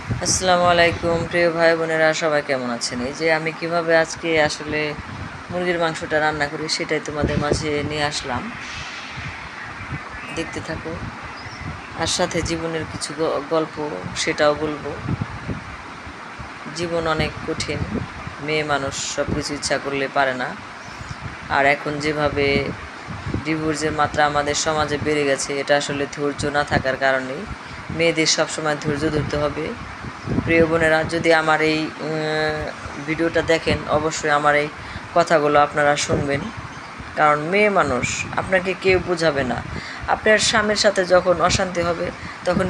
আসসালামু আলাইকুম প্রিয় ভাই বোনেরা, সবাই কেমন আছেন? এই যে আমি কিভাবে আজকে আসলে মুরগির মাংসটা রান্না করি সেটাই তোমাদের মাঝে নিয়ে আসলাম, দেখতে থাকো। আর সাথে জীবনের কিছু গল্প সেটাও বলবো। জীবন অনেক কঠিন, মেয়ে মানুষ সব কিছু ইচ্ছা করলে পারে না। আর এখন যেভাবে ডিভোর্সের মাত্রা আমাদের সমাজে বেড়ে গেছে, এটা আসলে ধৈর্য না থাকার কারণেই। মেয়েদের সবসময় ধৈর্য ধরতে হবে। প্রিয় বোনেরা, যদি আমার এই ভিডিওটা দেখেন, অবশ্যই আমার এই কথাগুলো আপনারা শুনবেন। কারণ মেয়ে মানুষ, আপনাকে কেউ বোঝাবে না। আপনার স্বামীর সাথে যখন অশান্তি হবে, তখন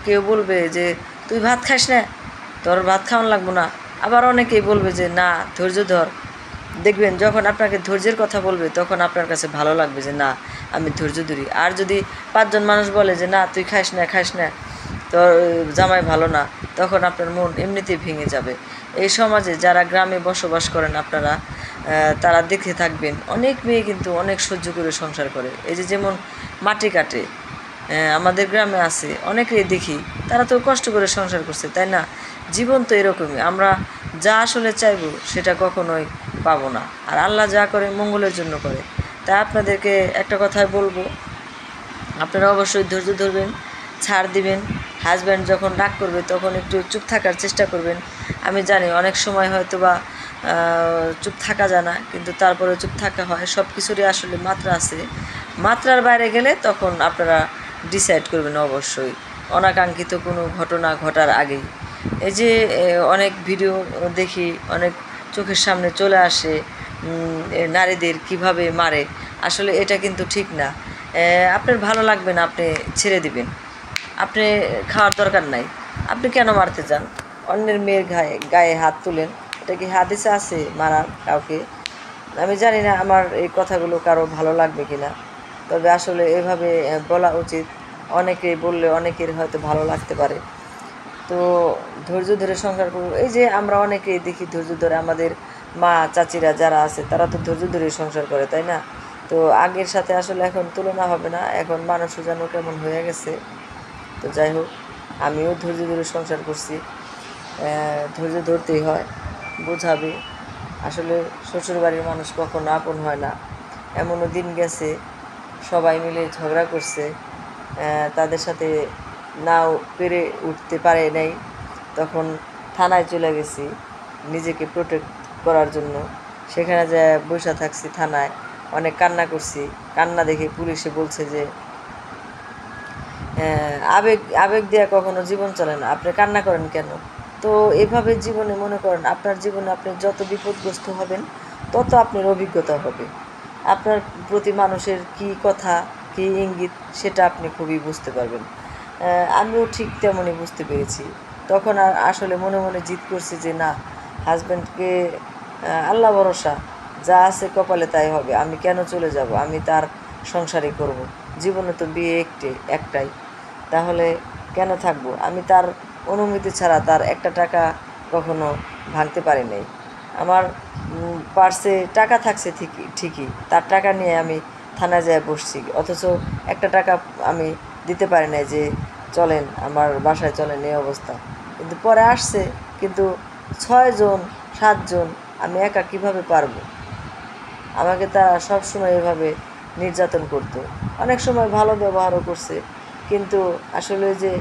কেউ বলবে যে তুই ভাত খাস না, তোর ভাত খাওয়ান লাগবো না। আবার অনেকেই বলবে যে না, ধৈর্য ধর। দেখবেন যখন আপনাকে ধৈর্যের কথা বলবে, তখন আপনার কাছে ভালো লাগবে যে না, আমি ধৈর্য ধরি। আর যদি 5 জন মানুষ বলে যে না তুই খাস না, তোর জামাই ভালো না, তখন আপনার মন এমনিতেই ভেঙে যাবে। এই সমাজে যারা গ্রামে বসবাস করেন আপনারা, তারা দেখে থাকবেন অনেক মেয়ে কিন্তু অনেক সহ্য করে সংসার করে। এই যে যেমন মাটি কাটে, আমাদের গ্রামে আছে অনেকেই দেখি, তারা তো কষ্ট করে সংসার করছে, তাই না? জীবন তো এরকমই, আমরা যা আসলে চাইবো সেটা কখনোই পাবো না। আর আল্লাহ যা করে মঙ্গলের জন্য করে। তাই আপনাদেরকে একটা কথাই বলবো, আপনারা অবশ্যই ধৈর্য ধরবেন, ছাড় দিবেন। হাজব্যান্ড যখন রাগ করবে তখন একটু চুপ থাকার চেষ্টা করবেন। আমি জানি অনেক সময় হয়তো বা চুপ থাকা যায় না, কিন্তু তারপরে চুপ থাকা হয়। সব কিছুরই আসলে মাত্রা আছে, মাত্রার বাইরে গেলে তখন আপনারা ডিসাইড করবেন অবশ্যই, অনাকাঙ্ক্ষিত কোনো ঘটনা ঘটার আগেই। এই যে অনেক ভিডিও দেখি, অনেক চোখের সামনে চলে আসে নারীদের কিভাবে মারে। আসলে এটা কিন্তু ঠিক না। আপনার ভালো লাগবে না, আপনি ছেড়ে দিবেন। আপনি খাওয়ার দরকার নাই, আপনি কেন মারতে চান? অন্যের মেয়ের গায়ে হাত তুলেন, এটা কি হাদিসে আছে মারার কাউকে? আমি জানি না আমার এই কথাগুলো কারো ভালো লাগবে কি না, তবে আসলে এভাবে বলা উচিত। অনেকেই বললে অনেকের হয়তো ভালো লাগতে পারে। তো ধৈর্য ধরে সংসার করব। এই যে আমরা অনেকেই দেখি ধৈর্য ধরে, আমাদের মা চাচিরা যারা আছে তারা তো ধৈর্য ধরে সংসার করে, তাই না? তো আগের সাথে আসলে এখন তুলনা হবে না, এখন মানুষও যেন কেমন হয়ে গেছে। তো যাই হোক, আমিও ধৈর্য ধরে সংসার করছি। ধৈর্য ধরতেই হয়, বোঝাবে। আসলে শ্বশুরবাড়ির মানুষ কখনো আপন হয় না। এমনও দিন গেছে সবাই মিলে ঝগড়া করছে, তাদের সাথে নাও পেরে উঠতে পারে নাই, তখন থানায় চলে গেছি নিজেকে প্রোটেক্ট করার জন্য। সেখানে যে বসে থাকছি থানায়, অনেক কান্না করছি। কান্না দেখে পুলিশে বলছে যে আবেগ আবেগ দেওয়া কখনো জীবন চলে না, আপনি কান্না করেন কেন? তো এভাবে জীবনে মনে করেন, আপনার জীবনে আপনি যত বিপদগ্রস্ত হবেন, তত আপনার অভিজ্ঞতা হবে। আপনার প্রতি মানুষের কী কথা, কী ইঙ্গিত, সেটা আপনি খুবই বুঝতে পারবেন। আমিও ঠিক তেমনই বুঝতে পেরেছি। তখন আর আসলে মনে মনে জিদ করছি যে না, হাজব্যান্ডকে আল্লাহ ভরসা, যা আছে কপালে তাই হবে। আমি কেন চলে যাব? আমি তার সংসারই করব। জীবনে তো বিয়ে একটাই, তাহলে কেন থাকবো? আমি তার অনুমতি ছাড়া তার একটা টাকা কখনো ভাঙতে পারি নাই। আমার পার্সে টাকা থাকছে ঠিকই, তার টাকা নিয়ে আমি থানায় যেয়ে বসছি, অথচ একটা টাকা আমি দিতে পারি নাই যে চলেন আমার বাসায় চলেন, এই অবস্থা। কিন্তু পরে আসছে, কিন্তু 6 জন 7 জন, আমি একা কিভাবে পারবো? আমাকে তারা সবসময় এভাবে নির্যাতন করতো। অনেক সময় ভালো ব্যবহারও করছে, কিন্তু আসলে যে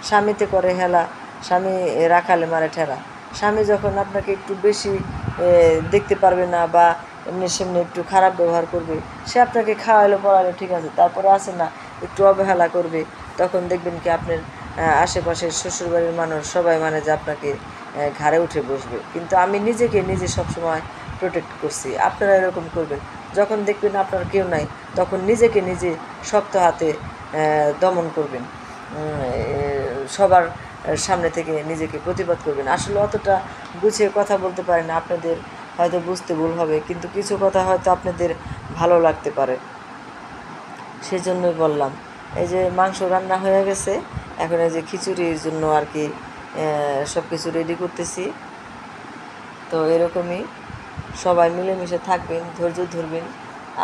স্বামীতে করে হেলা, স্বামী রাখালে মারে ঠেলা। স্বামী যখন আপনাকে একটু বেশি দেখতে পারবে না, বা এমনি সেমনি একটু খারাপ ব্যবহার করবে, সে আপনাকে খাওয়াইলো পড়ালো ঠিক আছে, তারপরে আসে না একটু অবহেলা করবে, তখন দেখবেন কি আপনার আশেপাশের শ্বশুরবাড়ির মানুষ সবাই মানে যে আপনাকে ঘাড়ে উঠে বসবে। কিন্তু আমি নিজে সবসময় প্রোটেক্ট করছি। আপনারা এরকম করবেন। যখন দেখবেন আপনার কেউ নাই, তখন নিজে শক্ত হাতে দমন করবেন। সবার সামনে থেকে নিজেকে প্রতিবাদ করবেন। আসলে অতটা গুছিয়ে কথা বলতে পারি না, আপনাদের হয়তো বুঝতে ভুল হবে, কিন্তু কিছু কথা হয়তো আপনাদের ভালো লাগতে পারে, সেজন্যই বললাম। এই যে মাংস রান্না হয়ে গেছে, এখন এই যে খিচুড়ির জন্য আর কি সব কিছু রেডি করতেছি। তো এরকমই সবাই মিলেমিশে থাকবেন, ধৈর্য ধরবেন।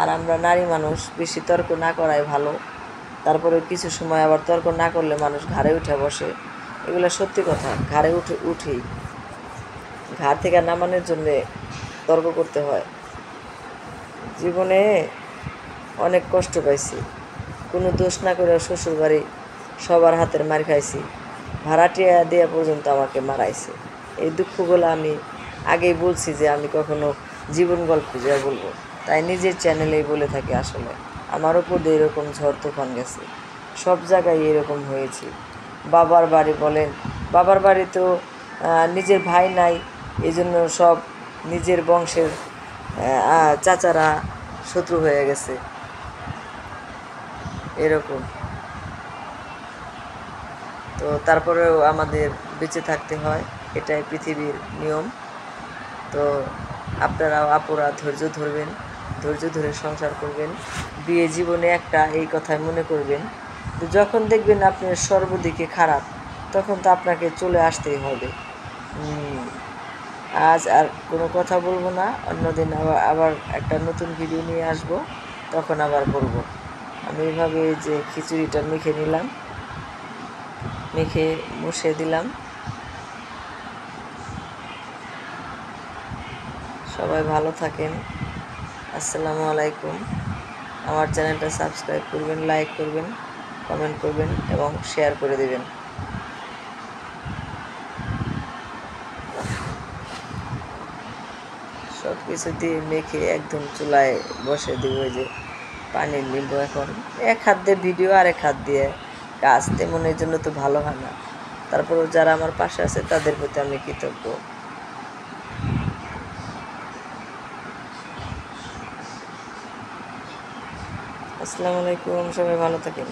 আর আমরা নারী মানুষ, বেশি তর্ক না করাই ভালো। তারপরে কিছু সময় আবার তর্ক না করলে মানুষ ঘাড়ে উঠে বসে। এগুলো সত্যি কথা, ঘাড়ে উঠেই ঘাড় থেকে নামানোর জন্যে তর্ক করতে হয়। জীবনে অনেক কষ্ট পাইছি, কোনো দোষ না করে শ্বশুরবাড়ি সবার হাতের মার খাইছি, ভাড়াটিয়া দেওয়া পর্যন্ত আমাকে মারাইছে। এই দুঃখগুলো আমি আগেই বলছি যে আমি কখনো জীবন গল্প যা বলবো, তাই নিজের চ্যানেলেই বলে থাকি। আসলে আমার উপর দিয়ে এরকম ঝড় তুফান গেছে, সব জায়গায় এরকম হয়েছি। বাবার বাড়ি বলেন, বাবার বাড়ি তো নিজের ভাই নাই, এই জন্য সব নিজের বংশের চাচারা শত্রু হয়ে গেছে, এরকম। তো তারপরেও আমাদের বেঁচে থাকতে হয়, এটাই পৃথিবীর নিয়ম। তো আপনারাও আপুরা ধৈর্য ধরবেন, ধৈর্য ধরে সংসার করবেন। বিয়ে জীবনে একটা এই কথাই মনে করবেন, যখন দেখবেন আপনার সর্বদিকে খারাপ, তখন তো আপনাকে চলে আসতেই হবে। আজ আর কোনো কথা বলবো না, অন্যদিন আবার একটা নতুন ভিডিও নিয়ে আসব, তখন আবার বলবো। আমি এইভাবে যে খিচুড়িটা মেখে নিলাম, মেখে মুছে দিলাম। সবাই ভালো থাকেন, আসসালামু আলাইকুম। আমার চ্যানেলটা সাবস্ক্রাইব করবেন, লাইক করবেন, কমেন্ট করবেন এবং শেয়ার করে দেবেন। সব কিছু দিয়ে মেখে একদম চুলায় বসে দিব। ওই যে পানি নিব এখন, এক হাত দিয়ে ভিডিও আর এক হাত দিয়ে কাজ, তেমনের জন্য তো ভালো হয় না। তারপরেও যারা আমার পাশে আছে তাদের প্রতি আমি কৃতজ্ঞ। আসসালামু আলাইকুম, সবাই ভালো থাকেন।